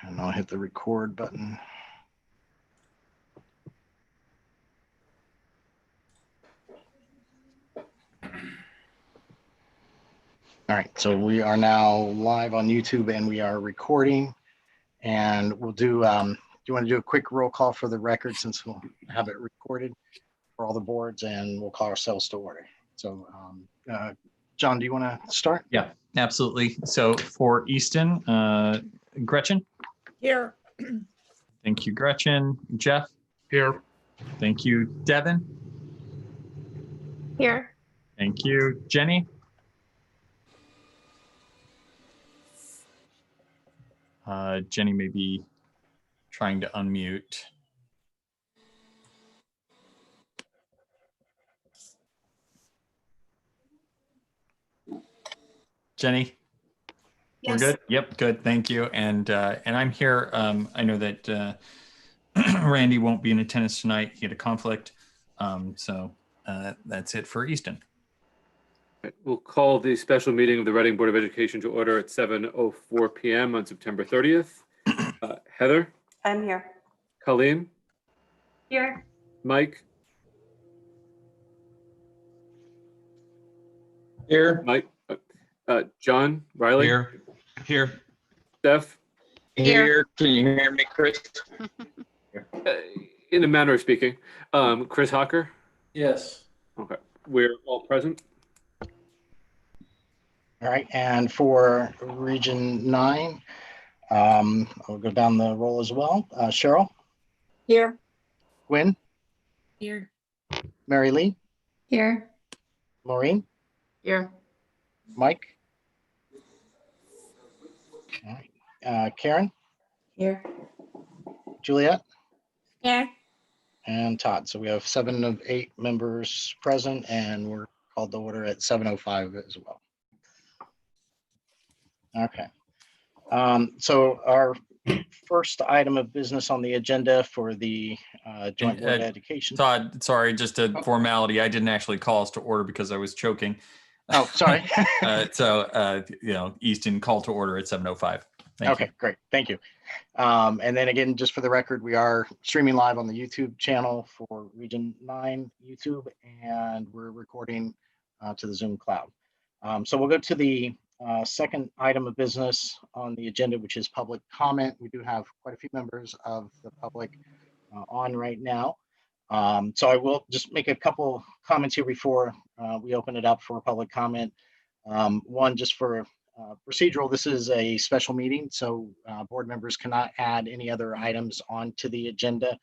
And I'll hit the record button. All right, so we are now live on YouTube and we are recording, and we'll do, do you want to do a quick roll call for the record since we'll have it recorded for all the boards, and we'll call ourselves to order. So John, do you want to start? Yeah, absolutely. So for Easton, Gretchen. Here. Thank you, Gretchen. Jeff. Here. Thank you, Devin. Here. Thank you, Jenny. Jenny may be trying to unmute. Jenny? Yes. We're good? Yep, good. Thank you. And I'm here. I know that Randy won't be in attendance tonight. He had a conflict. So that's it for Easton. We'll call the special meeting of the Reading Board of Education to order at 7:04 p.m. on September 30th. Heather? I'm here. Colleen? Here. Mike? Here. Mike? John? Riley? Here. Steph? Here. Can you hear me, Chris? In a manner of speaking. Chris Hocker? Yes. Okay. We're all present. All right, and for Region 9, I'll go down the roll as well. Cheryl? Here. Gwen? Here. Mary Lee? Here. Maureen? Here. Mike? All right. Karen? Here. Juliet? Here. And Todd. So we have 7 of 8 members present, and we're called to order at 7:05 as well. Okay. So our first item of business on the agenda for the Joint Board of Education. Todd, sorry, just a formality. I didn't actually call us to order because I was choking. Oh, sorry. Easton call to order at 7:05. Thank you. Great. Thank you. And then again, just for the record, we are streaming live on the YouTube channel for Region 9 YouTube, and we're recording to the Zoom cloud. So we'll go to the second item of business on the agenda, which is public comment. We do have quite a few members of the public on right now. So I will just make a couple comments here before we open it up for public comment. One, just for procedural, this is a special meeting, so board members cannot add any other items onto the agenda.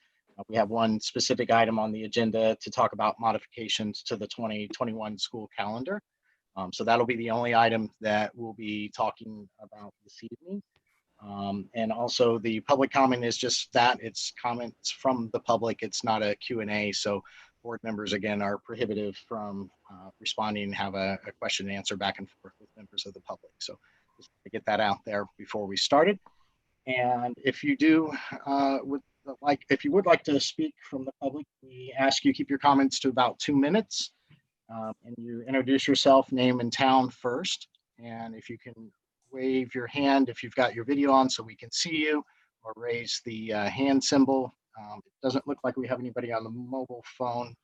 We have one specific item on the agenda to talk about modifications to the 2021 school calendar. So that'll be the only item that we'll be talking about this evening. And also the public comment is just that, it's comments from the public. It's not a Q&A. So board members, again, are prohibited from responding and have a question and answer back and forth with members of the public. So just to get that out there before we started. And if you do, if you would like to speak from the public, we ask you keep your comments to about 2 minutes. And you introduce yourself, name and town first. And if you can wave your hand if you've got your video on so we can see you, or raise the hand symbol. It doesn't look like we have anybody on the mobile phone,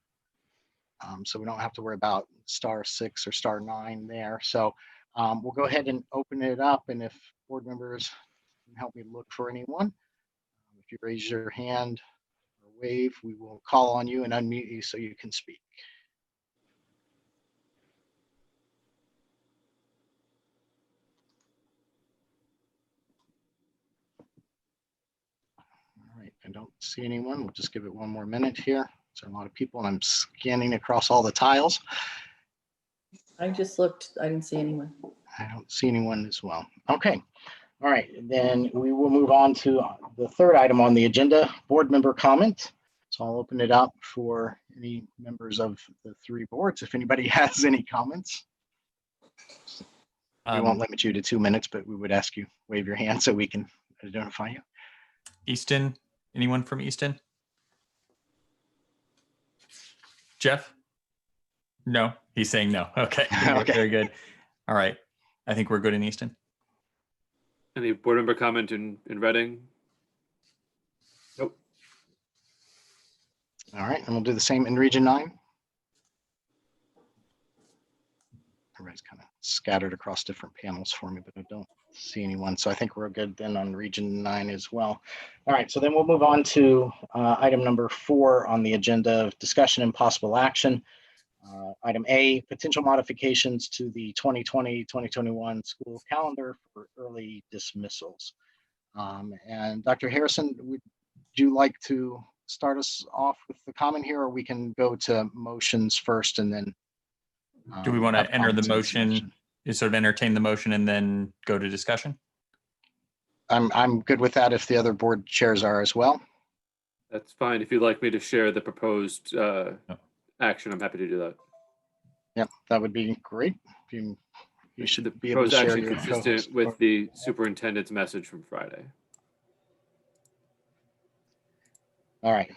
so we don't have to worry about *6 or *9 there. So we'll go ahead and open it up, and if board members can help me look for anyone. If you raise your hand or wave, we will call on you and unmute you so you can speak. All right, I don't see anyone. We'll just give it one more minute here. There's a lot of people, and I'm scanning across all the tiles. I just looked. I didn't see anyone. I don't see anyone as well. Okay. All right. Then we will move on to the third item on the agenda, board member comment. So I'll open it up for any members of the 3 boards. If anybody has any comments. We won't limit you to 2 minutes, but we would ask you wave your hand so we can identify you. Easton, anyone from Easton? Jeff? No, he's saying no. Okay. Okay. Very good. All right. I think we're good in Easton. Any board member comment in Reading? Nope. All right, and we'll do the same in Region 9. Everybody's kind of scattered across different panels for me, but I don't see anyone. So I think we're good then on Region 9 as well. All right, so then we'll move on to item number 4 on the agenda of discussion and possible action. Item A, potential modifications to the 2020-2021 school calendar for early dismissals. And Dr. Harrison, would you like to start us off with the comment here, or we can go to motions first and then Do we want to have enter the comments and motion, discussion? sort of entertain the motion and then go to discussion? I'm good with that if the other board chairs are as well. That's fine. If you'd like me to share the proposed action, I'm happy to do that. Yep, that would be great. You The should be able to proposed share action your consistent co-host. with the superintendent's message from Friday. All right,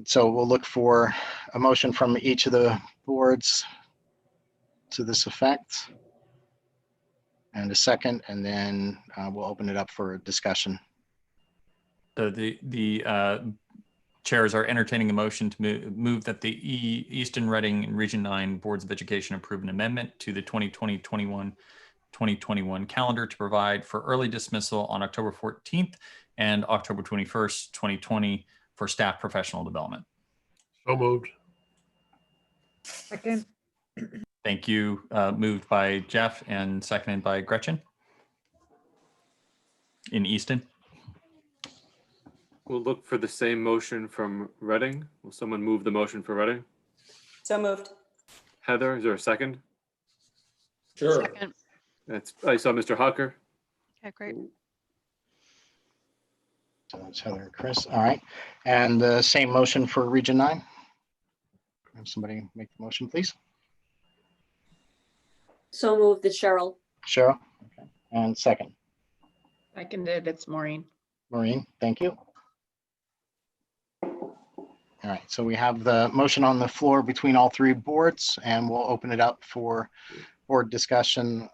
so we'll look for a motion from each of the boards to this effect. And a second, and then we'll open it up for discussion. The chairs are entertaining a motion to move that the Eastern Reading and Region 9 Boards of Education approve an amendment to the 2020-21 calendar to provide for early dismissal on October 14th and October 21st, 2020 for staff professional development. So moved. Second. Thank you. Moved by Jeff and seconded by Gretchen in Easton. We'll look for the same motion from Reading. Will someone move the motion for Reading? So moved. Heather, is there a second? Sure. Second. I saw Mr. Hawker. Okay, great. So that's Heather and Chris. All right, and the same motion for Region 9. Have somebody make the motion, please. So moved, it's Cheryl. Cheryl, okay. And second, Seconded, it's Maureen. Maureen, thank you. All right, so we have the motion on the floor between all three boards, and we'll open it up for board discussion.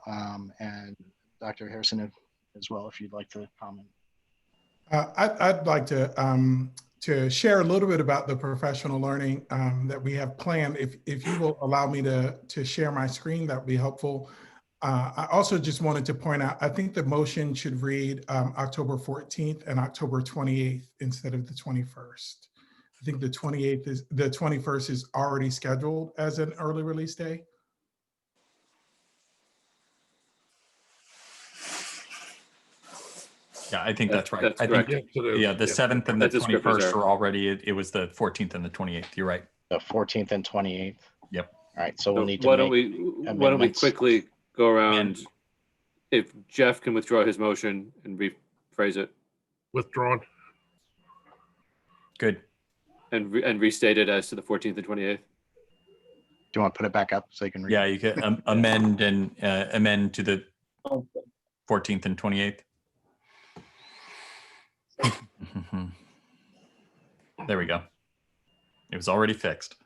And Dr. Harrison as well, if you'd like to comment. I'd like to share a little bit about the professional learning that we have planned. If you will allow me to share my screen, that would be helpful. I also just wanted to point out, I think the motion should read October 14th and October 28th instead of the 21st. I think the 21st is already scheduled as an early release day. Yeah, I think that's right. That's I think, correct. yeah, the 7th and the That's a script 21st reserve. are already, it was the 14th and the 28th. You're right. The 14th and 28th. Yep. All right, so we'll need Why to don't make, we amendments. quickly go around? Amend. If Jeff can withdraw his motion and rephrase it Withdrawn. Good. and restate it as to the 14th and 28th. do you want to put it back up so you can read? Yeah, you can amend and amend to the 14th and 28th. There we go. It was already fixed.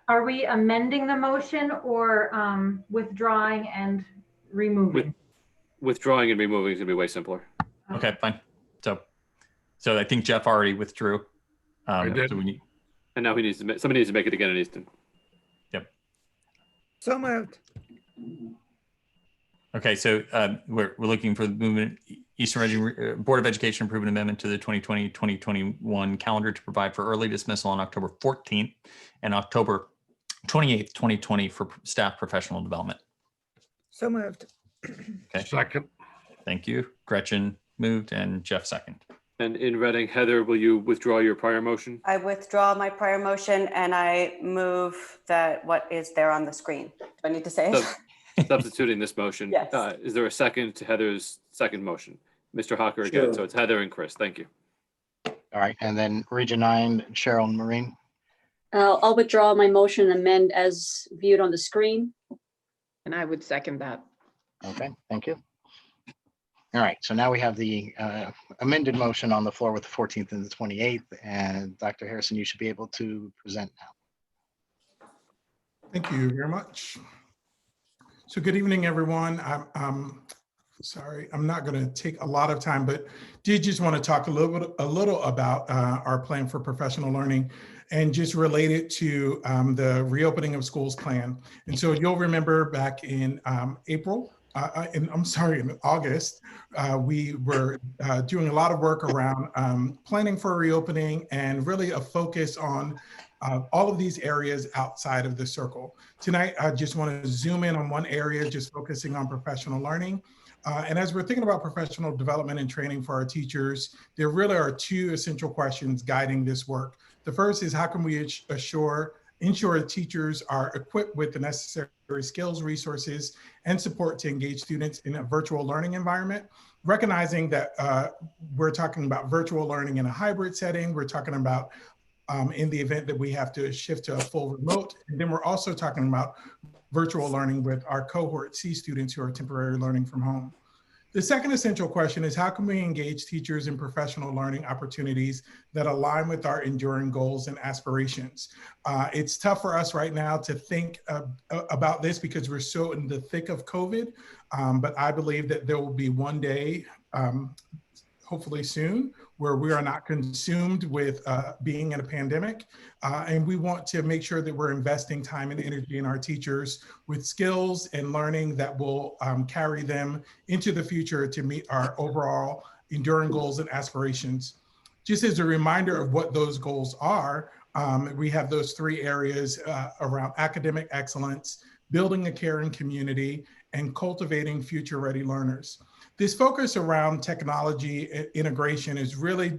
Are we amending the motion or withdrawing and removing? Withdrawing and removing is gonna be way simpler. Okay, fine. So I think Jeff already withdrew. I did. So we need, And now somebody needs to make it again in Easton. So moved. okay, so we're looking for the movement, Eastern Reading Board of Education approve an amendment to the 2020-2021 calendar to provide for early dismissal on October 14th and October 28th, 2020 for staff professional development. So moved. Okay. Second. Thank you. Gretchen moved and Jeff second. And in Reading, Heather, will you withdraw your prior motion? I withdraw my prior motion and I move that what is there on the screen. Do I need to say it? Substituting this motion. Yes. Is there a second to Heather's second motion? Mr. Hawker again. Sure. So it's Heather and Chris. Thank you. All right, and then Region 9, Cheryl and Maureen. I'll withdraw my motion and amend as viewed on the screen. And I would second that. Okay, thank you. All right, so now we have the amended motion on the floor with the 14th and the 28th, and Dr. Harrison, you should be able to present now. Thank you very much. So good evening, everyone. Sorry, I'm not going to take a lot of time, but did just want to talk a little about our plan for professional learning and just related to the reopening of schools plan. And so you'll remember back in April, in August, we were doing a lot of work around planning for reopening and really a focus on all of these areas outside of the circle. Tonight, I just want to zoom in on one area, just focusing on professional learning. And as we're thinking about professional development and training for our teachers, there really are two essential questions guiding this work. The first is, how can we ensure that teachers are equipped with the necessary skills, resources, and support to engage students in a virtual learning environment? Recognizing that we're talking about virtual learning in a hybrid setting, we're talking about in the event that we have to shift to a full remote, and then we're also talking about virtual learning with our cohort C students who are temporarily learning from home. The second essential question is, how can we engage teachers in professional learning opportunities that align with our enduring goals and aspirations? It's tough for us right now to think about this because we're so in the thick of COVID, but I believe that there will be one day, hopefully soon, where we are not consumed with being in a pandemic. And we want to make sure that we're investing time and energy in our teachers with skills and learning that will carry them into the future to meet our overall enduring goals and aspirations. Just as a reminder of what those goals are, we have those three areas around academic excellence, building a caring community, and cultivating future-ready learners. This focus around technology integration is really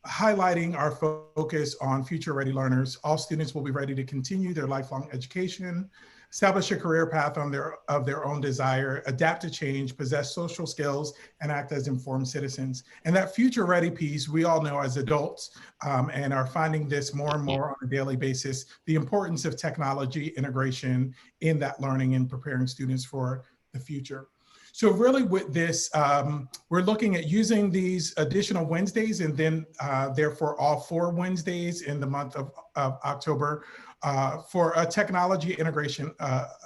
highlighting our focus on future-ready learners. All students will be ready to continue their lifelong education, establish a career path of their own desire, adapt to change, possess social skills, and act as informed citizens. And that future-ready piece, we all know as adults, and are finding this more and more on a daily basis, the importance of technology integration in that learning and preparing students for the future. So really with this, we're looking at using these additional Wednesdays and then therefore all 4 Wednesdays in the month of October for a technology integration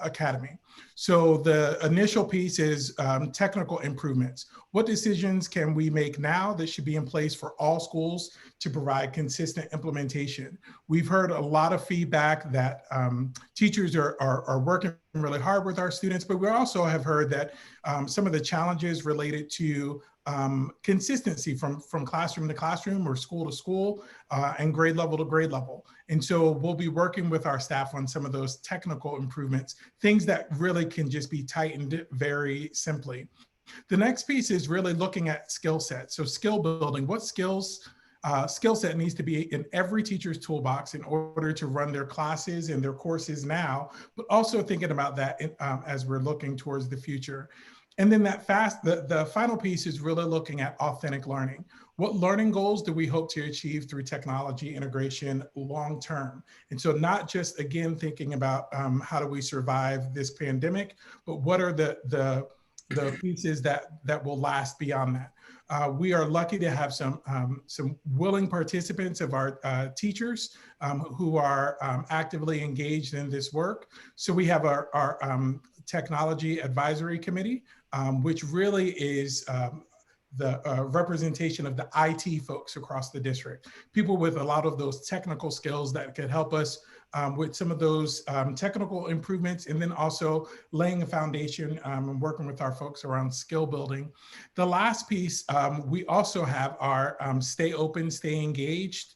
academy. So the initial piece is technical improvements. What decisions can we make now that should be in place for all schools to provide consistent implementation? We've heard a lot of feedback that teachers are working really hard with our students, but we also have heard that some of the challenges related to consistency from classroom to classroom or school to school and grade level to grade level. And so we'll be working with our staff on some of those technical improvements, things that really can just be tightened very simply. The next piece is really looking at skill sets. So skill building, what skill set needs to be in every teacher's toolbox in order to run their classes and their courses now, but also thinking about that as we're looking towards the future. And then the final piece is really looking at authentic learning. What learning goals do we hope to achieve through technology integration long term? And so not just, again, thinking about how do we survive this pandemic, but what are the pieces that will last beyond that. We are lucky to have some willing participants of our teachers who are actively engaged in this work. So we have our technology advisory committee, which really is the representation of the IT folks across the district, people with a lot of those technical skills that could help us with some of those technical improvements, and then also laying a foundation and working with our folks around skill building. The last piece, we also have our Stay Open, Stay Engaged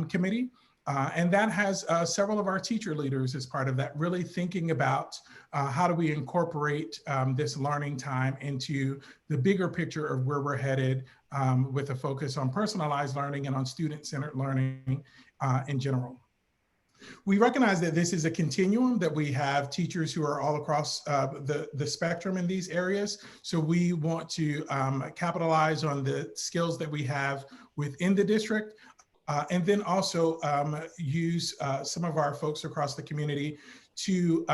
committee. And that has several of our teacher leaders as part of that, really thinking about how do we incorporate this learning time into the bigger picture of where we're headed with a focus on personalized learning and on student-centered learning in general. We recognize that this is a continuum, that we have teachers who are all across the spectrum in these areas. So we want to capitalize on the skills that we have within the district, and then also use some of our folks across the community to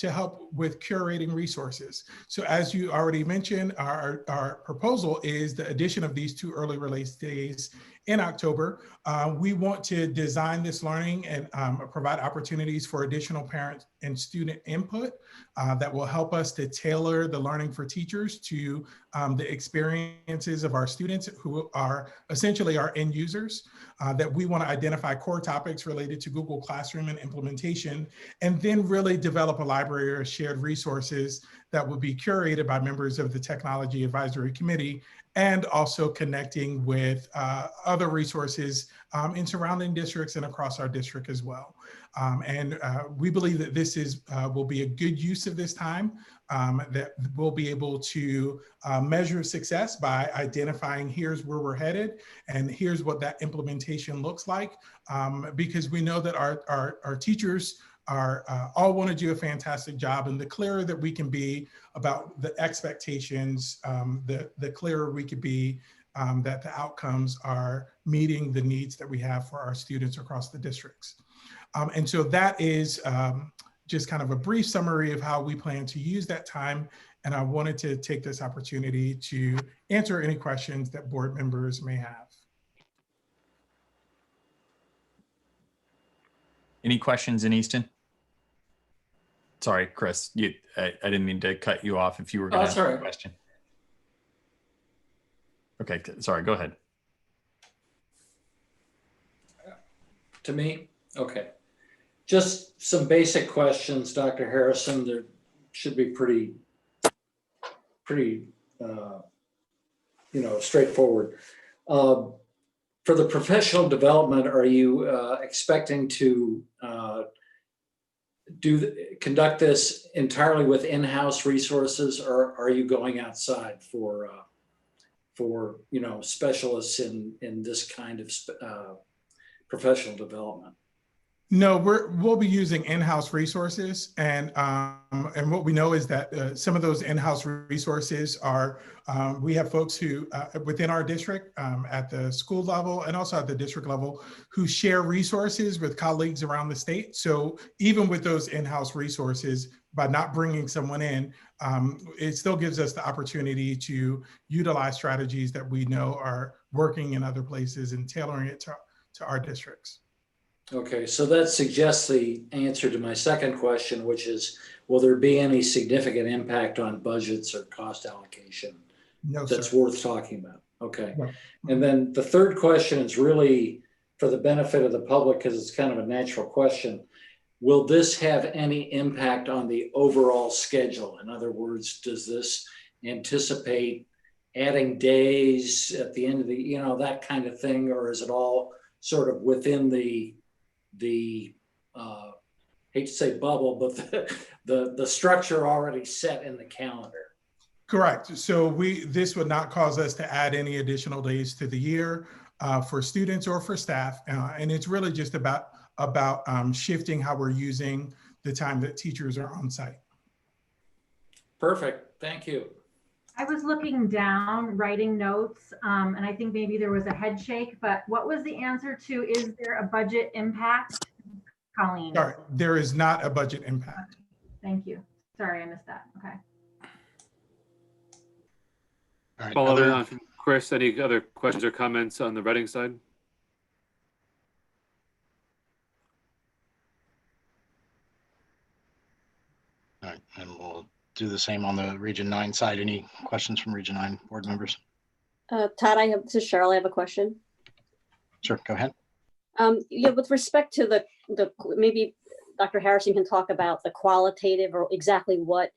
help with curating resources. So as you already mentioned, our proposal is the addition of these 2 early release days in October. We want to design this learning and provide opportunities for additional parent and student input that will help us to tailor the learning for teachers to the experiences of our students who are essentially our end users, that we want to identify core topics related to Google Classroom and implementation, and then really develop a library of shared resources that will be curated by members of the Technology Advisory Committee, and also connecting with other resources in surrounding districts and across our district as well. We believe that this will be a good use of this time, that we'll be able to measure success by identifying here's where we're headed and here's what that implementation looks like, because we know that our teachers all want to do a fantastic job, and the clearer that we can be about the expectations, the clearer we could be that the outcomes are meeting the needs that we have for our students across the districts. And so that is just kind of a brief summary of how we plan to use that time. And I wanted to take this opportunity to answer any questions that board members may have. Any questions in Easton? Sorry, Chris, I didn't mean to cut you off if you were going to ask a question. Okay, sorry, go ahead. To me? Okay. Just some basic questions, Dr. Harrison. That should be pretty, straightforward. For the professional development, are you expecting to conduct this entirely with in-house resources, or are you going outside for specialists in this kind of professional development? No, we'll be using in-house resources, and what we know is that some of those in-house resources are we have folks who within our district at the school level and also at the district level who share resources with colleagues around the state. So even with those in-house resources, by not bringing someone in, it still gives us the opportunity to utilize strategies that we know are working in other places and tailoring it to our districts. Okay, so that suggests the answer to my second question, which is, will there be any significant impact on budgets or cost allocation? No, that's sir. worth talking about. Okay. No. And then the third question is really for the benefit of the public, because it's kind of a natural question. Will this have any impact on the overall schedule? In other words, does this anticipate adding days at the end of the, that kind of thing, or is it all sort of within the hate to say bubble, but the structure already set in the calendar? Correct. So this would not cause us to add any additional days to the year for students or for staff, and it's really just about shifting how we're using the time that teachers are on site. Perfect. Thank you. I was looking down, writing notes, and I think maybe there was a head shake, but what was the answer to, is there a budget impact, Colleen? Sorry, there is not a budget impact. Thank you. Sorry, I missed that. Okay. All right, Following on from Chris, any other questions or comments on the Reading side? all right, and we'll do the same on the Region 9 side. Any questions from Region 9 board members? Todd, this is Cheryl. I have a question. Sure, go ahead. Yeah, with respect to the maybe Dr. Harrison can talk about the qualitative or exactly what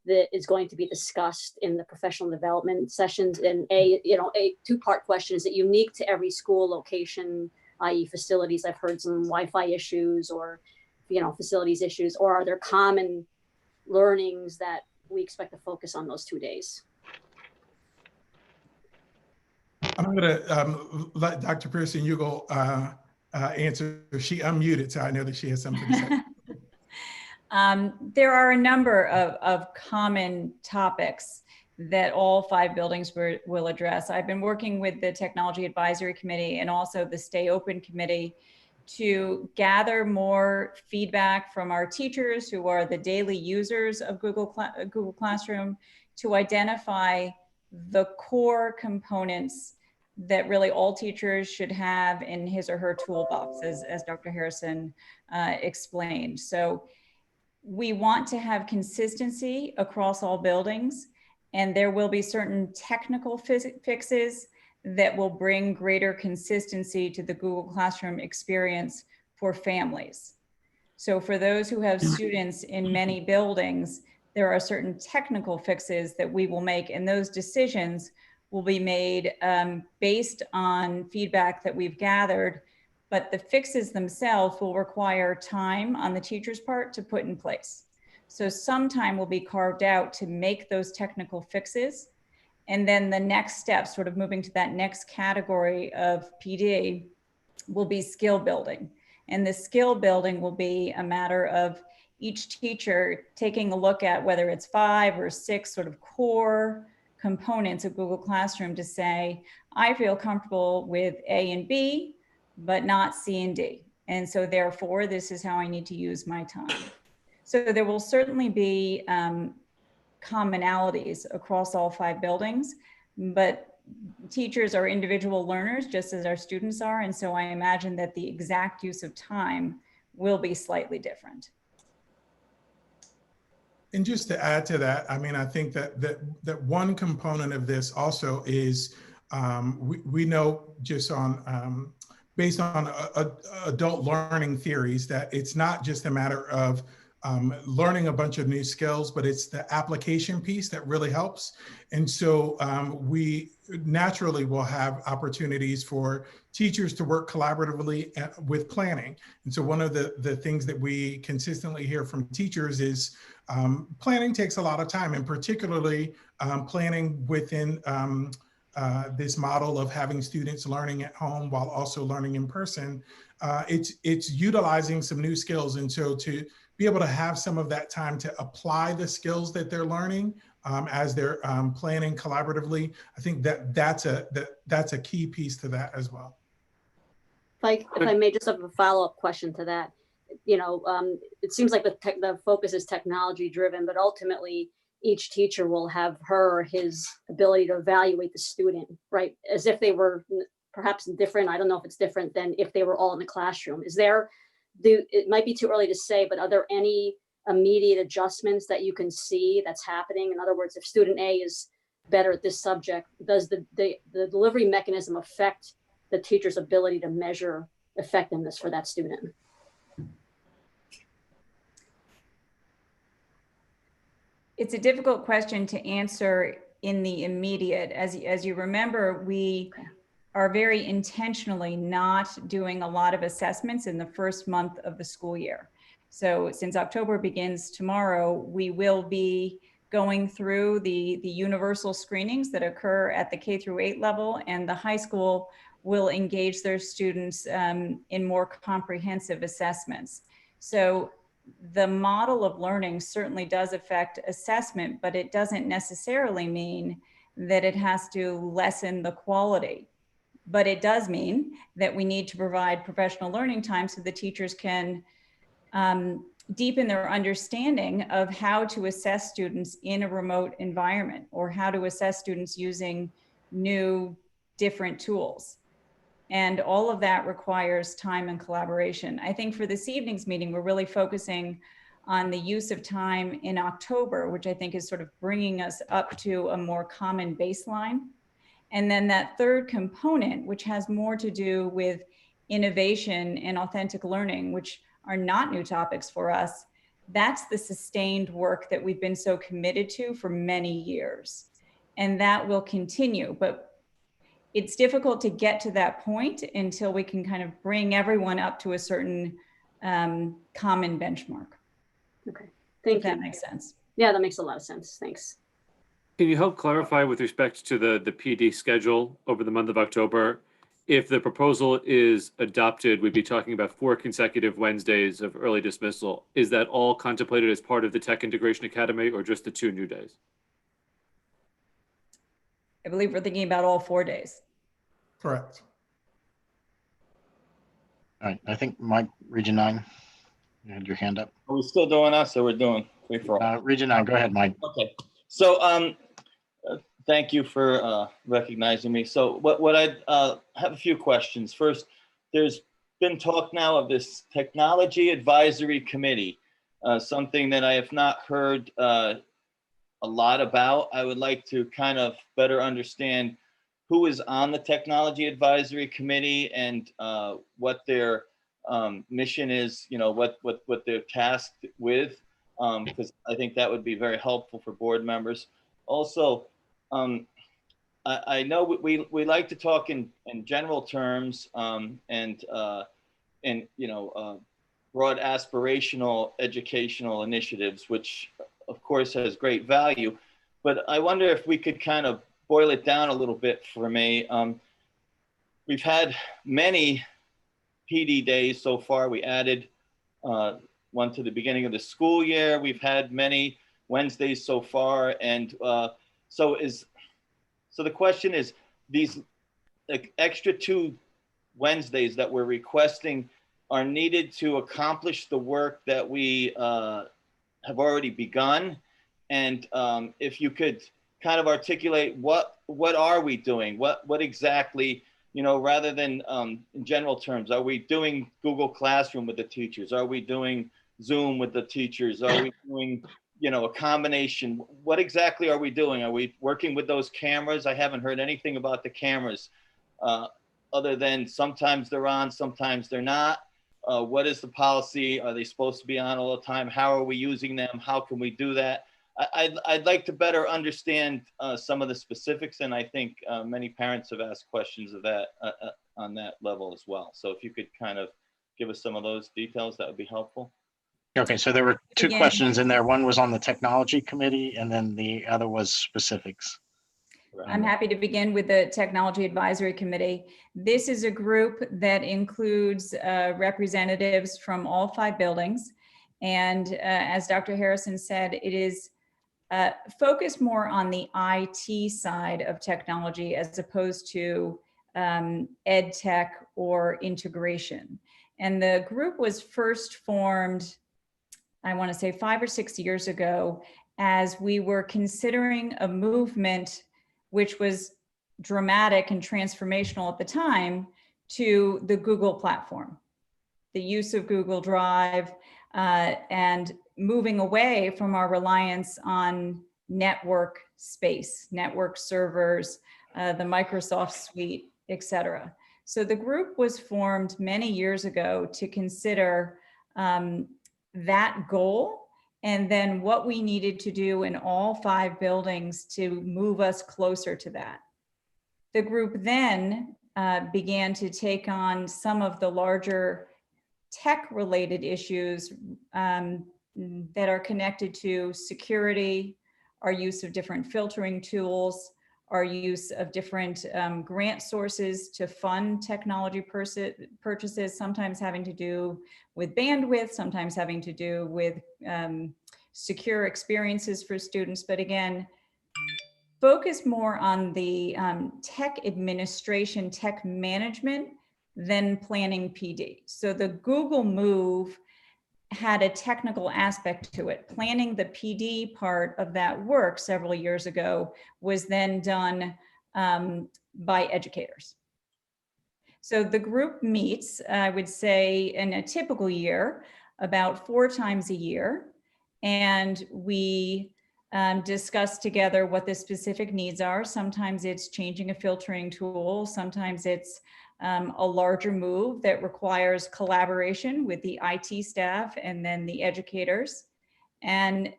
is going to be discussed in the professional development sessions. And a two-part question: is it unique to every school location, i.e. facilities? I've heard some Wi-Fi issues or facilities issues, or are there common learnings that we expect to focus on those 2 days? I'm going to let Dr. Pearson-Ugal answer. She unmuted, so I know that she has something to say. There are a number of common topics that all 5 buildings will address. I've been working with the Technology Advisory Committee and also the Stay Open Committee to gather more feedback from our teachers who are the daily users of Google Classroom, to identify the core components that really all teachers should have in his or her toolbox, as Dr. Harrison explained. So we want to have consistency across all buildings, and there will be certain technical fixes that will bring greater consistency to the Google Classroom experience for families. So for those who have students in many buildings, there are certain technical fixes that we will make, and those decisions will be made based on feedback that we've gathered, but the fixes themselves will require time on the teacher's part to put in place. So some time will be carved out to make those technical fixes. And then the next step, sort of moving to that next category of PD, will be skill building. And the skill building will be a matter of each teacher taking a look at whether it's 5 or 6 sort of core components of Google Classroom to say, I feel comfortable with A and B, but not C and D. And so therefore, this is how I need to use my time. So there will certainly be commonalities across all 5 buildings, but teachers are individual learners just as our students are. And so I imagine that the exact use of time will be slightly different. And just to add to that, I mean, I think that one component of this also is we know just on based on adult learning theories that it's not just a matter of learning a bunch of new skills, but it's the application piece that really helps. And so we naturally will have opportunities for teachers to work collaboratively with planning. And so one of the things that we consistently hear from teachers is planning takes a lot of time, and particularly planning within this model of having students learning at home while also learning in person. It's utilizing some new skills. And so to be able to have some of that time to apply the skills that they're learning as they're planning collaboratively, I think that's a key piece to that as well. If I may just have a follow-up question to that. You know, it seems like the focus is technology driven, but ultimately each teacher will have her or his ability to evaluate the student, right? As if they were perhaps different. I don't know if it's different than if they were all in the classroom. It might be too early to say, but are there any immediate adjustments that you can see that's happening? In other words, if student A is better at this subject, does the delivery mechanism affect the teacher's ability to measure effectiveness for that student? It's a difficult question to answer in the immediate. As you remember, we are very intentionally not doing a lot of assessments in the first month of the school year. So since October begins tomorrow, we will be going through the universal screenings that occur at the K-8 level, and the high school will engage their students in more comprehensive assessments. So the model of learning certainly does affect assessment, but it doesn't necessarily mean that it has to lessen the quality. But it does mean that we need to provide professional learning time so the teachers can deepen their understanding of how to assess students in a remote environment, or how to assess students using new, different tools. And all of that requires time and collaboration. I think for this evening's meeting, we're really focusing on the use of time in October, which I think is sort of bringing us up to a more common baseline. And then that third component, which has more to do with innovation and authentic learning, which are not new topics for us, that's the sustained work that we've been so committed to for many years. And that will continue, but it's difficult to get to that point until we can kind of bring everyone up to a certain common benchmark. Okay, thank you. If that makes sense. Yeah, that makes a lot of sense. Thanks. Can you help clarify with respect to the PD schedule over the month of October? If the proposal is adopted, we'd be talking about 4 consecutive Wednesdays of early dismissal. Is that all contemplated as part of the Tech Integration Academy, or just the 2 new days? I believe we're thinking about all 4 days. Correct. All right, I think Mike, Region 9, you had your hand up. Are we still doing us, or we're doing free for all? Region 9, go ahead, Mike. Okay. So Thank you for recognizing me. So what I have a few questions. First, there's been talk now of this Technology Advisory Committee, something that I have not heard a lot about. I would like to kind of better understand who is on the Technology Advisory Committee and what their mission is, you know, what they're tasked with, because I think that would be very helpful for board members. Also, I know we like to talk in general terms and you know, broad aspirational educational initiatives, which of course has great value. But I wonder if we could kind of boil it down a little bit for me. We've had many PD days so far. We added one to the beginning of the school year. We've had many Wednesdays so far. And so the question is, these extra 2 Wednesdays that we're requesting are needed to accomplish the work that we have already begun. And if you could kind of articulate what are we doing? What exactly, you know, rather than in general terms, are we doing Google Classroom with the teachers? Are we doing Zoom with the teachers? Are we doing, you know, a combination? What exactly are we doing? Are we working with those cameras? I haven't heard anything about the cameras other than sometimes they're on, sometimes they're not. What is the policy? Are they supposed to be on all the time? How are we using them? How can we do that? I'd like to better understand some of the specifics, and I think many parents have asked questions of that on that level as well. So if you could kind of give us some of those details, that would be helpful. Okay, so there were 2 Again. questions in there. One was on the technology committee, and then the other was specifics. I'm happy to begin with the Technology Advisory Committee. This is a group that includes representatives from all 5 buildings. And as Dr. Harrison said, it is focused more on the IT side of technology as opposed to ed tech or integration. And the group was first formed, I want to say 5 or 6 years ago, as we were considering a movement which was dramatic and transformational at the time, to the Google platform, the use of Google Drive, and moving away from our reliance on network space, network servers, the Microsoft suite, et cetera. So the group was formed many years ago to consider that goal, and then what we needed to do in all 5 buildings to move us closer to that. The group then began to take on some of the larger tech-related issues that are connected to security, our use of different filtering tools, our use of different grant sources to fund technology purchases, sometimes having to do with bandwidth, sometimes having to do with secure experiences for students. But again, focus more on the tech administration, tech management than planning PD. So the Google move had a technical aspect to it. Planning the PD part of that work several years ago was then done by educators. So the group meets, I would say, in a typical year, about 4 times a year. And we discuss together what the specific needs are. Sometimes it's changing a filtering tool. Sometimes it's a larger move that requires collaboration with the IT staff and then the educators. And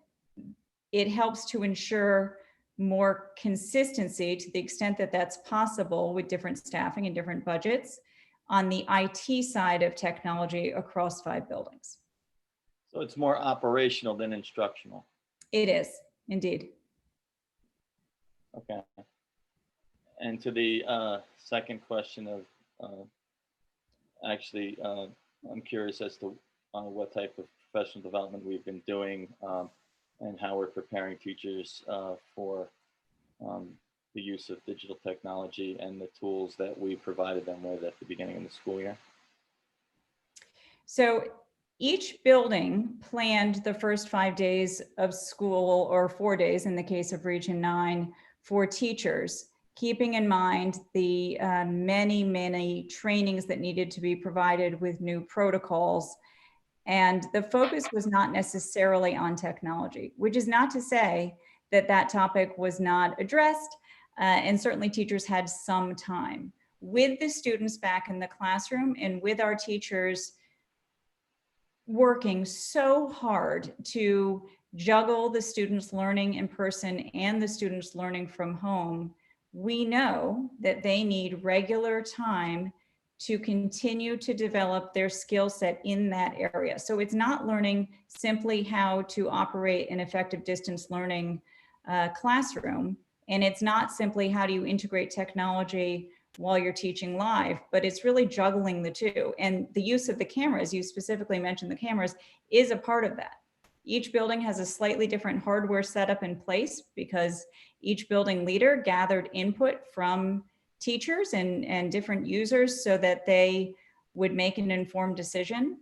it helps to ensure more consistency to the extent that that's possible with different staffing and different budgets on the IT side of technology across 5 buildings. So it's more operational than instructional. It is, indeed. Okay. And to the second question of, I'm curious as to what type of professional development we've been doing and how we're preparing teachers for the use of digital technology and the tools that we provided them with at the beginning of the school year. So Each building planned the first 5 days of school, or 4 days in the case of Region 9, for teachers, keeping in mind the many trainings that needed to be provided with new protocols. And the focus was not necessarily on technology, which is not to say that that topic was not addressed, and certainly teachers had some time. With the students back in the classroom and with our teachers working so hard to juggle the students learning in person and the students learning from home, we know that they need regular time to continue to develop their skill set in that area. So it's not learning simply how to operate an effective distance learning classroom, and it's not simply how do you integrate technology while you're teaching live, but it's really juggling the two. And the use of the cameras, you specifically mentioned the cameras, is a part of that. Each building has a slightly different hardware setup in place because each building leader gathered input from teachers and different users so that they would make an informed decision.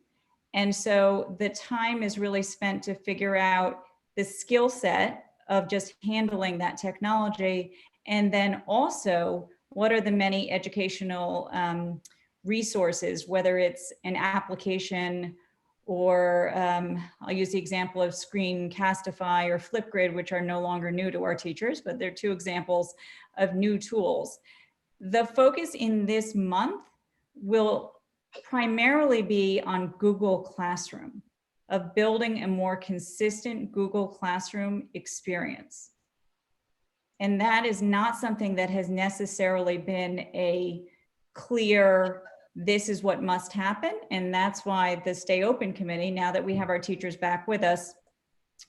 And so the time is really spent to figure out the skill set of just handling that technology, and then also what are the many educational resources, whether it's an application or I'll use the example of Screencastify or Flipgrid, which are no longer new to our teachers, but they're two examples of new tools. The focus in this month will primarily be on Google Classroom, of building a more consistent Google Classroom experience. And that is not something that has necessarily been a clear, this is what must happen. And that's why the Stay Open Committee, now that we have our teachers back with us,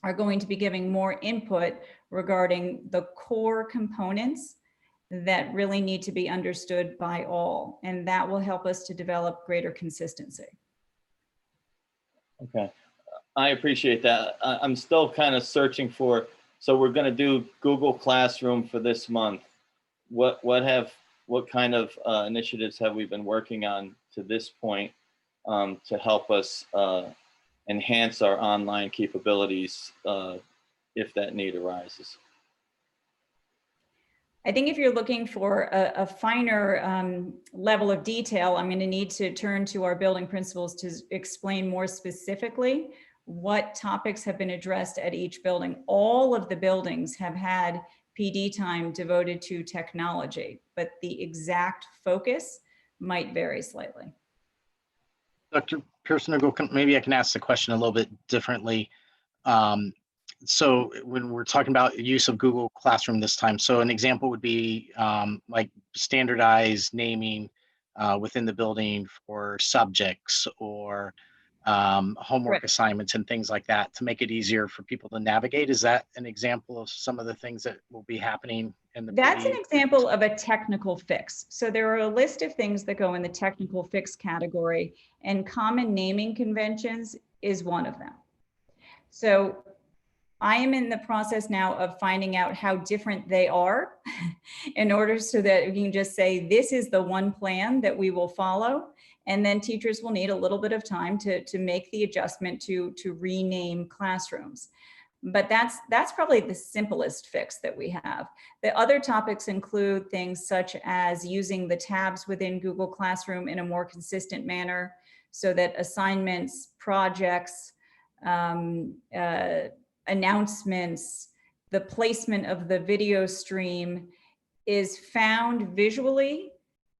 are going to be giving more input regarding the core components that really need to be understood by all. And that will help us to develop greater consistency. Okay, I appreciate that. I'm still kind of searching for, so we're going to do Google Classroom for this month. What kind of initiatives have we been working on to this point to help us enhance our online capabilities if that need arises? I think if you're looking for a finer level of detail, I'm going to need to turn to our building principals to explain more specifically what topics have been addressed at each building. All of the buildings have had PD time devoted to technology, but the exact focus might vary slightly. Dr. Pearson, maybe I can ask the question a little bit differently. So when we're talking about use of Google Classroom this time, so an example would be like standardized naming within the building for subjects or homework assignments and things like that to make it easier for people to navigate. Is that an example of some of the things that will be happening in the That's PD? an example of a technical fix. So there are a list of things that go in the technical fix category, and common naming conventions is one of them. So I am in the process now of finding out how different they are in order so that we can just say, this is the one plan that we will follow. And then teachers will need a little bit of time to make the adjustment to rename classrooms. But that's probably the simplest fix that we have. The other topics include things such as using the tabs within Google Classroom in a more consistent manner so that assignments, projects, announcements, the placement of the video stream is found visually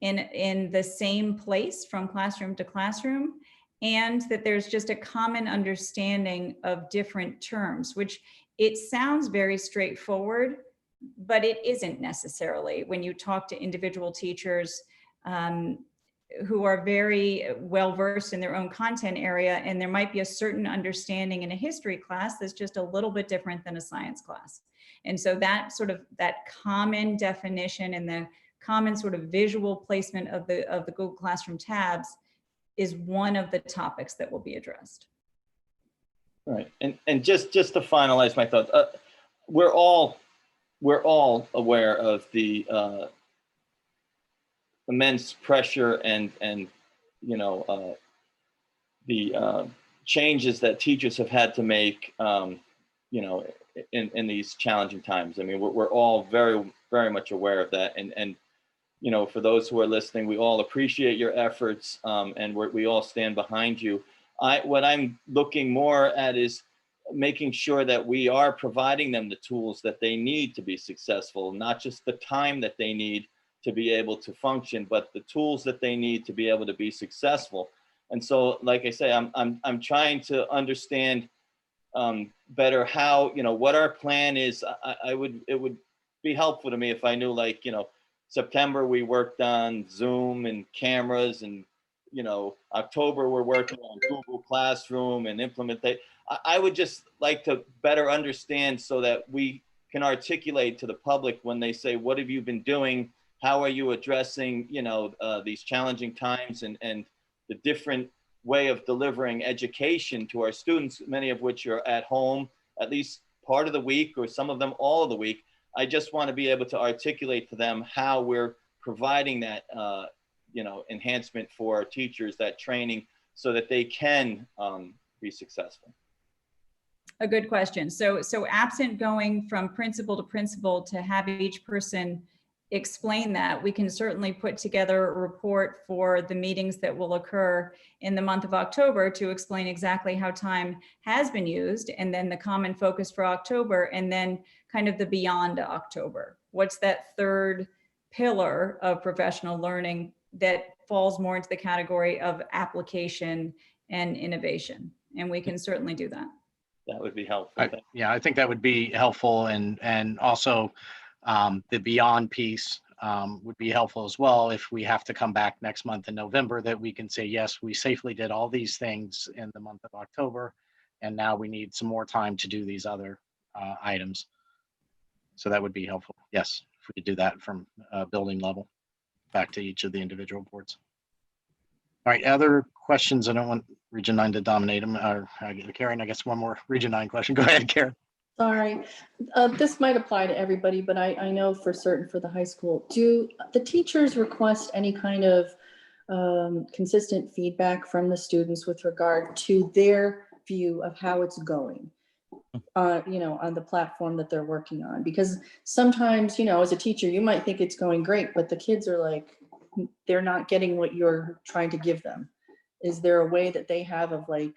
in the same place from classroom to classroom, and that there's just a common understanding of different terms, which it sounds very straightforward, but it isn't necessarily when you talk to individual teachers who are very well versed in their own content area, and there might be a certain understanding in a history class that's just a little bit different than a science class. And so that common definition and the common sort of visual placement of the Google Classroom tabs is one of the topics that will be addressed. Right, and just to finalize my thoughts, we're all aware of the immense pressure and the changes that teachers have had to make, you know, in these challenging times. I mean, we're all very, very much aware of that. And you know, for those who are listening, we all appreciate your efforts, and we all stand behind you. What I'm looking more at is making sure that we are providing them the tools that they need to be successful, not just the time that they need to be able to function, but the tools that they need to be able to be successful. And so, like I say, I'm trying to understand better how, you know, what our plan is. It would be helpful to me if I knew, like, you know, September we worked on Zoom and cameras, and you know, October we're working on Google Classroom and implementation. I would just like to better understand so that we can articulate to the public when they say, what have you been doing? How are you addressing, you know, these challenging times and the different way of delivering education to our students, many of which are at home at least part of the week, or some of them all of the week. I just want to be able to articulate to them how we're providing that, you know, enhancement for our teachers, that training, so that they can be successful. A good question. So absent going from principal to principal to have each person explain that, we can certainly put together a report for the meetings that will occur in the month of October to explain exactly how time has been used, and then the common focus for October, and then kind of the beyond October. What's that third pillar of professional learning that falls more into the category of application and innovation? And we can certainly do that. That would be helpful. Yeah, I think that would be helpful, and also the beyond piece would be helpful as well. If we have to come back next month in November, that we can say, yes, we safely did all these things in the month of October, and now we need some more time to do these other items. So that would be helpful. Yes, if we could do that from building level back to each of the individual boards. All right, other questions? I don't want Region 9 to dominate them. Karen, I guess one more Region 9 question. Go ahead, Karen. Sorry, this might apply to everybody, but I know for certain for the high school, do the teachers request any kind of consistent feedback from the students with regard to their view of how it's going, you know, on the platform that they're working on? Because sometimes, you know, as a teacher, you might think it's going great, but the kids are like, they're not getting what you're trying to give them. Is there a way that they have of, like,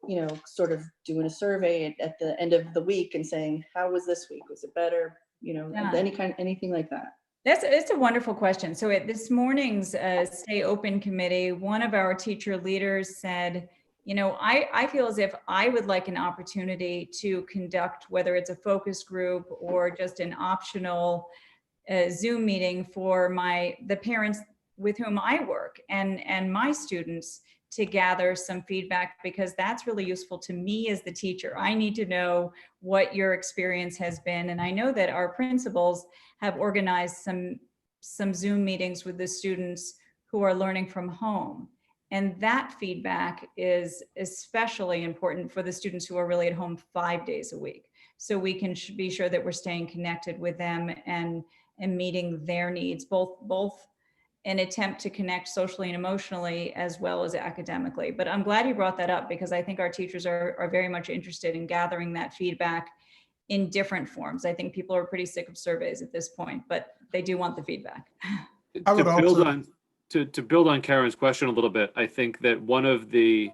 you know, sort of doing a survey at the end of the week and saying, how was this week? Was it better? You know, Yeah. anything like that? It's a wonderful question. So at this morning's Stay Open Committee, one of our teacher leaders said, you know, I feel as if I would like an opportunity to conduct, whether it's a focus group or just an optional Zoom meeting for the parents with whom I work and my students, to gather some feedback, because that's really useful to me as the teacher. I need to know what your experience has been. And I know that our principals have organized some Zoom meetings with the students who are learning from home. And that feedback is especially important for the students who are really at home 5 days a week. So we can be sure that we're staying connected with them and meeting their needs, both an attempt to connect socially and emotionally as well as academically. But I'm glad you brought that up, because I think our teachers are very much interested in gathering that feedback in different forms. I think people are pretty sick of surveys at this point, but they do want the feedback. To build on Karen's question a little bit, I think that one of the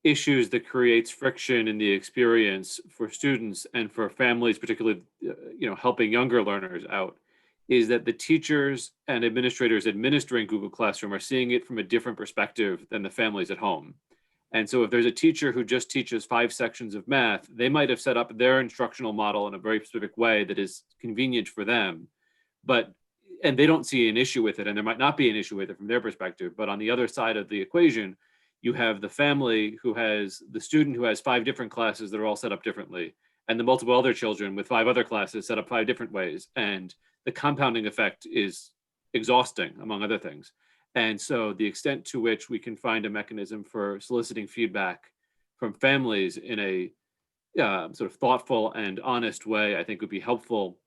issues that creates friction in the experience for students and for families, particularly, you know, helping younger learners out, is that the teachers and administrators administering Google Classroom are seeing it from a different perspective than the families at home. And so if there's a teacher who just teaches 5 sections of math, they might have set up their instructional model in a very specific way that is convenient for them, and they don't see an issue with it, and there might not be an issue with it from their perspective. But on the other side of the equation, you have the family who has the student who has 5 different classes that are all set up differently, and the multiple other children with 5 other classes set up 5 different ways. And the compounding effect is exhausting, among other things. And so the extent to which we can find a mechanism for soliciting feedback from families in a sort of thoughtful and honest way, I think would be helpful,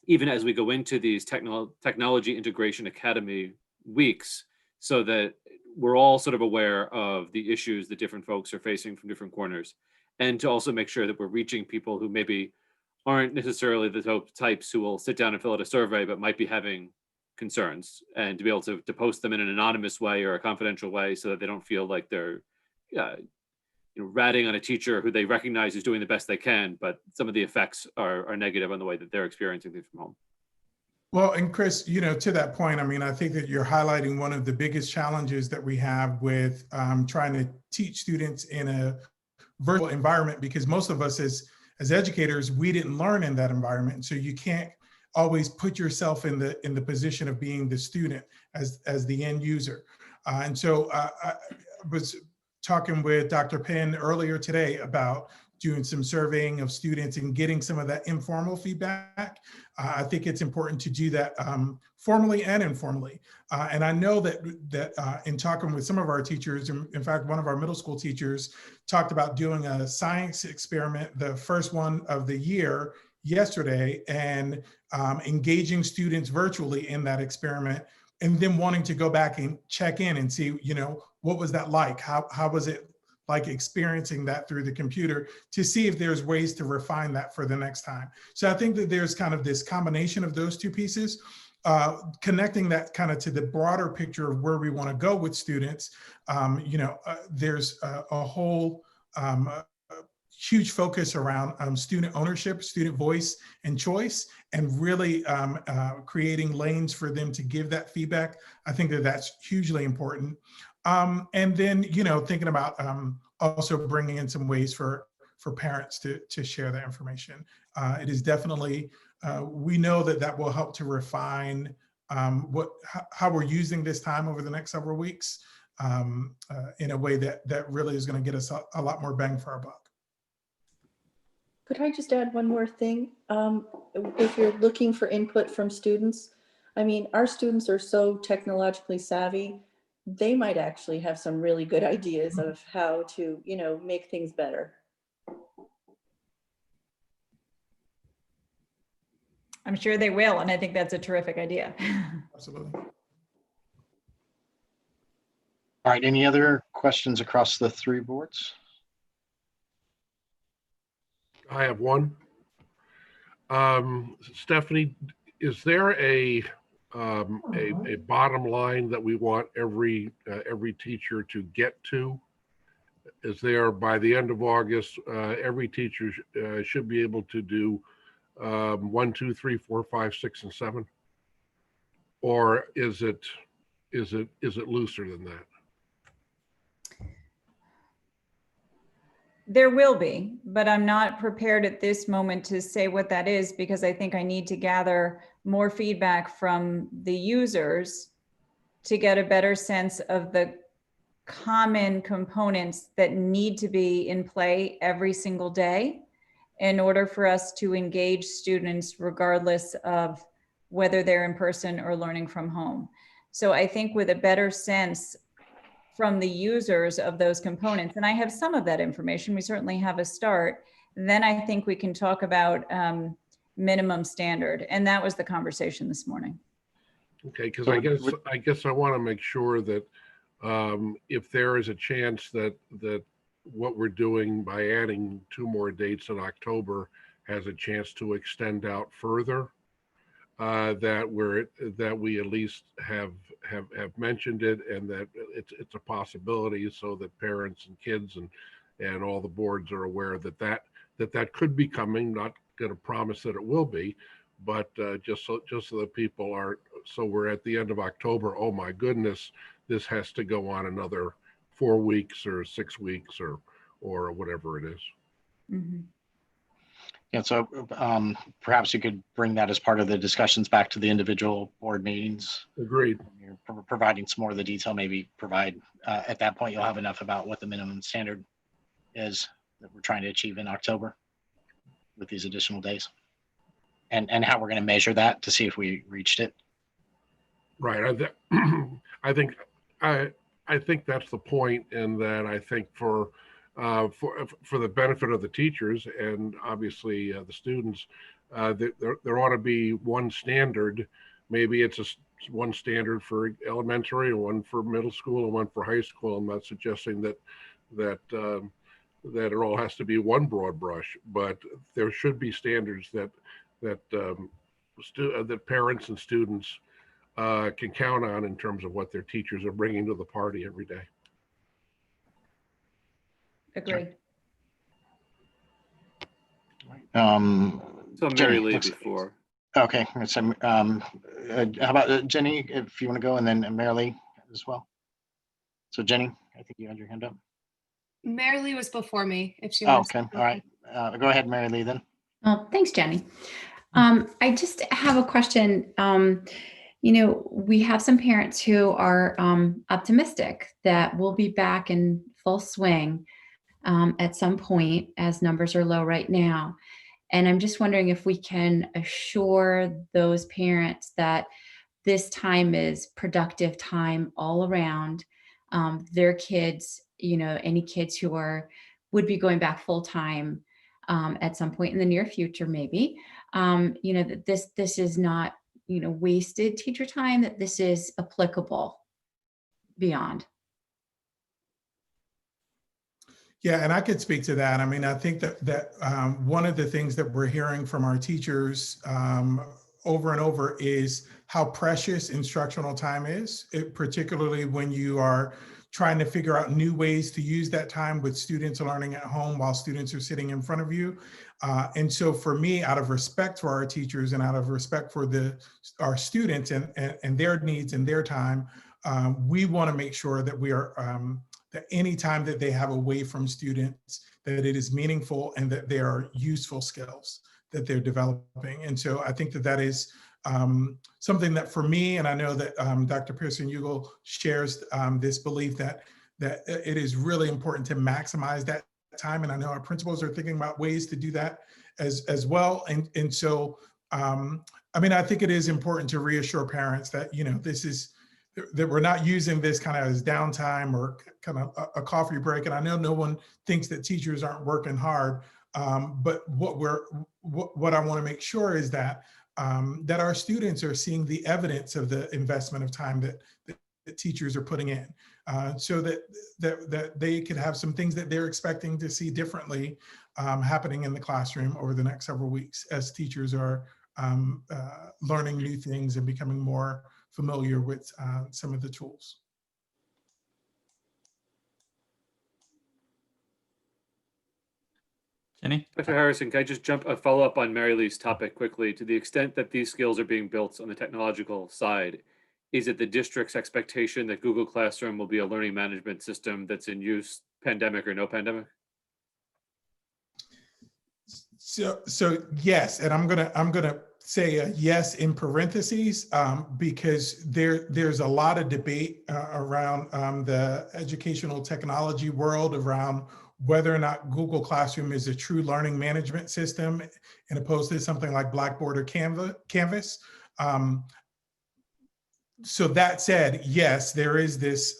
even as we go into these technology integration academy weeks, so that we're all sort of aware of the issues that different folks are facing from different corners, and to also make sure that we're reaching people who maybe aren't necessarily the types who will sit down and fill out a survey, but might be having concerns, and to be able to post them in an anonymous way or a confidential way so that they don't feel like they're ratting on a teacher who they recognize is doing the best they can, but some of the effects are negative on the way that they're experiencing things from home. Well, and Chris, to that point, I mean, I think that you're highlighting one of the biggest challenges that we have with trying to teach students in a virtual environment, because most of us as educators, we didn't learn in that environment. So you can't always put yourself in the position of being the student as the end user. And so I was talking with Dr. Penn earlier today about doing some surveying of students and getting some of that informal feedback. I think it's important to do that formally and informally. And I know that in talking with some of our teachers, in fact, one of our middle school teachers talked about doing a science experiment, the first one of the year yesterday, and engaging students virtually in that experiment, and then wanting to go back and check in and see, what was that like? How was it like experiencing that through the computer, to see if there's ways to refine that for the next time. So I think that there's kind of this combination of those two pieces, connecting that kind of to the broader picture of where we want to go with students. There's a whole huge focus around student ownership, student voice and choice, and really creating lanes for them to give that feedback. I think that that's hugely important. And then, thinking about also bringing in some ways for parents to share that information. It is definitely, we know that will help to refine how we're using this time over the next several weeks in a way that really is going to get us a lot more bang for our buck. Could I just add one more thing? If you're looking for input from students, I mean, our students are so technologically savvy, they might actually have some really good ideas of how to, make things better. I'm sure they will, and I think that's a terrific idea. Absolutely. All right, any other questions across the three boards? I have one. Stephanie, is there a bottom line that we want every teacher to get to? Is there, by the end of August, every teacher should be able to do 1, 2, 3, 4, 5, 6, and 7? Or is it looser than that? There will be, but I'm not prepared at this moment to say what that is, because I think I need to gather more feedback from the users to get a better sense of the common components that need to be in play every single day in order for us to engage students regardless of whether they're in person or learning from home. So I think with a better sense from the users of those components, and I have some of that information, we certainly have a start, then I think we can talk about minimum standard. And that was the conversation this morning. Okay, because I guess I want to make sure that if there is a chance that what we're doing by adding 2 more dates in October has a chance to extend out further, that we at least have mentioned it, and that it's a possibility, so that parents and kids and all the boards are aware that could be coming. Not going to promise that it will be, but just so that people aren't, so we're at the end of October, oh my goodness, this has to go on another 4 weeks or 6 weeks or whatever it is. Mm-hmm. Yeah, so perhaps you could bring that as part of the discussions back to the individual board meetings. Agreed. You're providing some more of the detail, maybe provide, at that point, you'll have enough about what the minimum standard is that we're trying to achieve in October with these additional days, and how we're going to measure that to see if we reached it. Right. I think that's the point, and that I think for the benefit of the teachers and obviously the students, there ought to be one standard maybe it's one standard for elementary and one for middle school and one for high school. I'm not suggesting that it all has to be one broad brush, but there should be standards that parents and students can count on in terms of what their teachers are bringing to the party every day. Agree. So Mary Jenny, Lee looks- before. Okay, so, how about Jenny, if you want to go, and then Mary Lee as well? So Jenny, I think you had your hand up. Mary Lee was before me, if she Oh, wants. okay, all right. Go ahead, Mary Lee, then. Oh, thanks, Jenny. I just have a question. We have some parents who are optimistic that we'll be back in full swing at some point, as numbers are low right now. And I'm just wondering if we can assure those parents that this time is productive time all around. Their kids, any kids who would be going back full time at some point in the near future, maybe, that this is not, wasted teacher time, that this is applicable beyond. Yeah, and I could speak to that. I mean, I think that one of the things that we're hearing from our teachers over and over is how precious instructional time is, particularly when you are trying to figure out new ways to use that time with students learning at home while students are sitting in front of you. And so for me, out of respect for our teachers and out of respect for our students and their needs and their time, we want to make sure that we are that any time that they have away from students, that it is meaningful and that they are useful skills that they're developing. And so I think that is something that for me, and I know that Dr. Pearson-Ugal shares this belief that it is really important to maximize that time. And I know our principals are thinking about ways to do that as well. And so, I mean, I think it is important to reassure parents that, that we're not using this kind of as downtime or kind of a coffee break. And I know no one thinks that teachers aren't working hard, but what I want to make sure is that that our students are seeing the evidence of the investment of time that teachers are putting in, so that they could have some things that they're expecting to see differently happening in the classroom over the next several weeks as teachers are learning new things and becoming more familiar with some of the tools. Jenny? Dr. Harrison, can I just follow up on Mary Lee's topic quickly? To the extent that these skills are being built on the technological side, is it the district's expectation that Google Classroom will be a learning management system that's in use, pandemic or no pandemic? So yes, and I'm gonna say a yes in parentheses because there's a lot of debate around the educational technology world around whether or not Google Classroom is a true learning management system and opposed to something like Blackboard or Canvas. So that said, yes, there is this,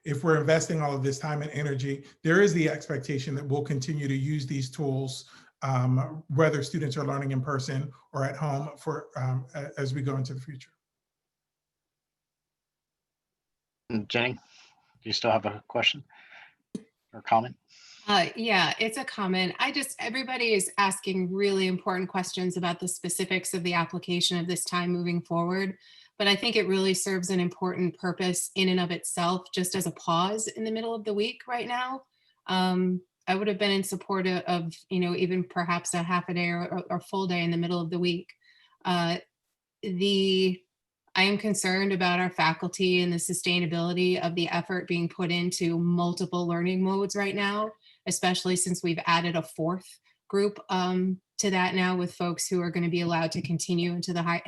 if we're investing all of this time and energy, there is the expectation that we'll continue to use these tools whether students are learning in person or at home as we go into the future. Jenny, do you still have a question or comment? Yeah, it's a comment. Everybody is asking really important questions about the specifics of the application of this time moving forward. But I think it really serves an important purpose in and of itself, just as a pause in the middle of the week right now. I would have been in support of, even perhaps a half a day or full day in the middle of the week. I am concerned about our faculty and the sustainability of the effort being put into multiple learning modes right now, especially since we've added a fourth group to that now with folks who are going to be allowed to continue in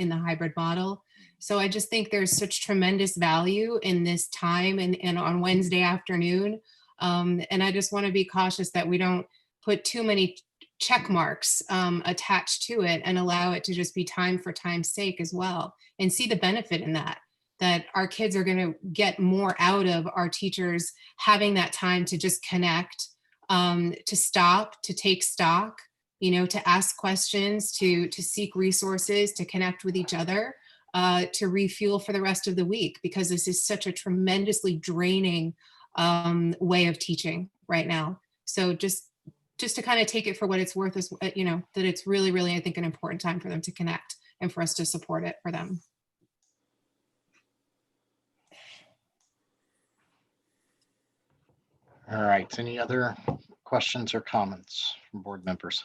the hybrid model. So I just think there's such tremendous value in this time and on Wednesday afternoon. And I just want to be cautious that we don't put too many check marks attached to it and allow it to just be time for time's sake as well, and see the benefit in that our kids are going to get more out of our teachers having that time to just connect, to stop, to take stock, to ask questions, to seek resources, to connect with each other. to refuel for the rest of the week, because this is such a tremendously draining way of teaching right now. So just to kind of take it for what it's worth, is, that it's really, really, I think, an important time for them to connect and for us to support it for them. All right, any other questions or comments from board members?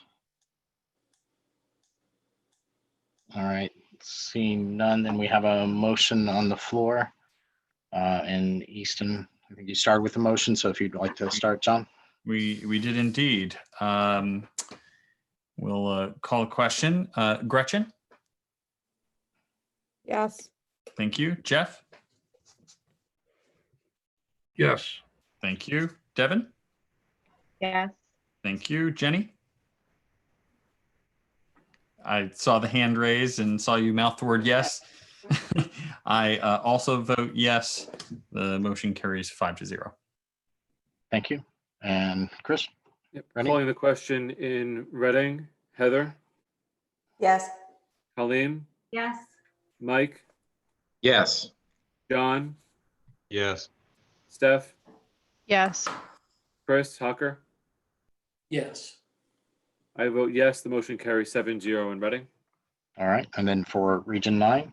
All right, seeing none, then we have a motion on the floor. And Easton, I think you started with the motion, so if you'd like to start, John. We did indeed. We'll call a question. Gretchen? Yes. Thank you. Jeff? Yes. Thank you. Devin? Yes. Thank you. Jenny? I saw the hand raised and saw you mouth the word yes. I also vote yes. The motion carries 5-0. Thank you. And Chris? Yep. Ready? Calling the question in Reading. Heather? Yes. Colleen? Yes. Mike? Yes. John? Yes. Steph? Yes. Chris? Hucker? Yes. I vote yes. The motion carries 7-0 in Reading. All right, and then for Region 9,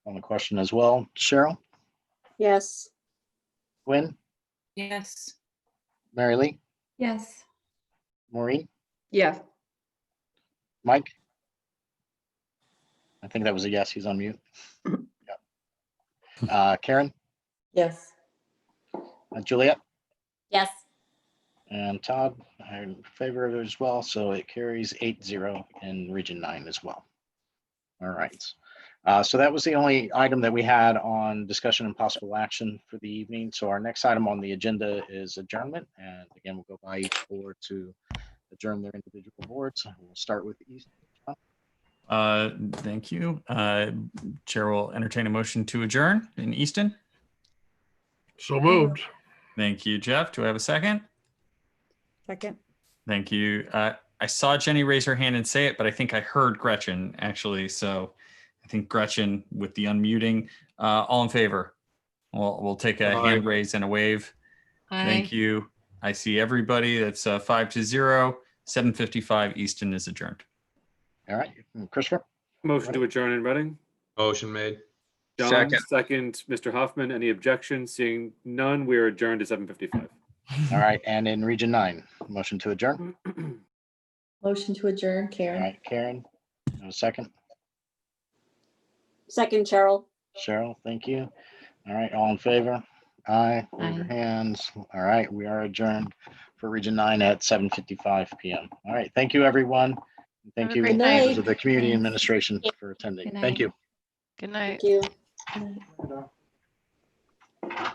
on the question as well, Cheryl, Yes. Gwen, Yes. Mary Lee, Yes. Maureen, Yes. Mike? I think that was a yes, he's on mute. Yep. Karen, Yes. Juliet, Yes. and Todd, I'm in favor of it as well, so it carries 8-0 in Region 9 as well. All right. So that was the only item that we had on discussion and possible action for the evening. So our next item on the agenda is adjournment. And again, we'll go by each board to adjourn their individual boards. We'll start with East. Thank you. Chair will entertain a motion to adjourn in Easton. So moved. Thank you, Jeff. Do I have a second? Second. Thank you. I saw Jenny raise her hand and say it, but I think I heard Gretchen actually. So I think Gretchen with the unmuting. All in favor? We'll take a hand raise and a wave. Aye. Thank you. I see everybody. That's 5-0. 7:55. Easton is adjourned. All right, Christopher. Motion to adjourn in Reading. Motion made. John, second. Mr. Hoffman, any objections? Seeing none, we are adjourned at 7:55. All right, and in Region 9, motion to adjourn. Motion to adjourn, All Karen. right, Karen, a second. Second, Cheryl. Cheryl, thank you. All right, all in favor? Aye, wave your Aye. hands. All right, we are adjourned for Region 9 at 7:55 p.m. All right, thank you, everyone. Thank Have a you, great night. members of the community Thanks. administration for attending. Good Thank night. you. Good night. Thank you. Good night.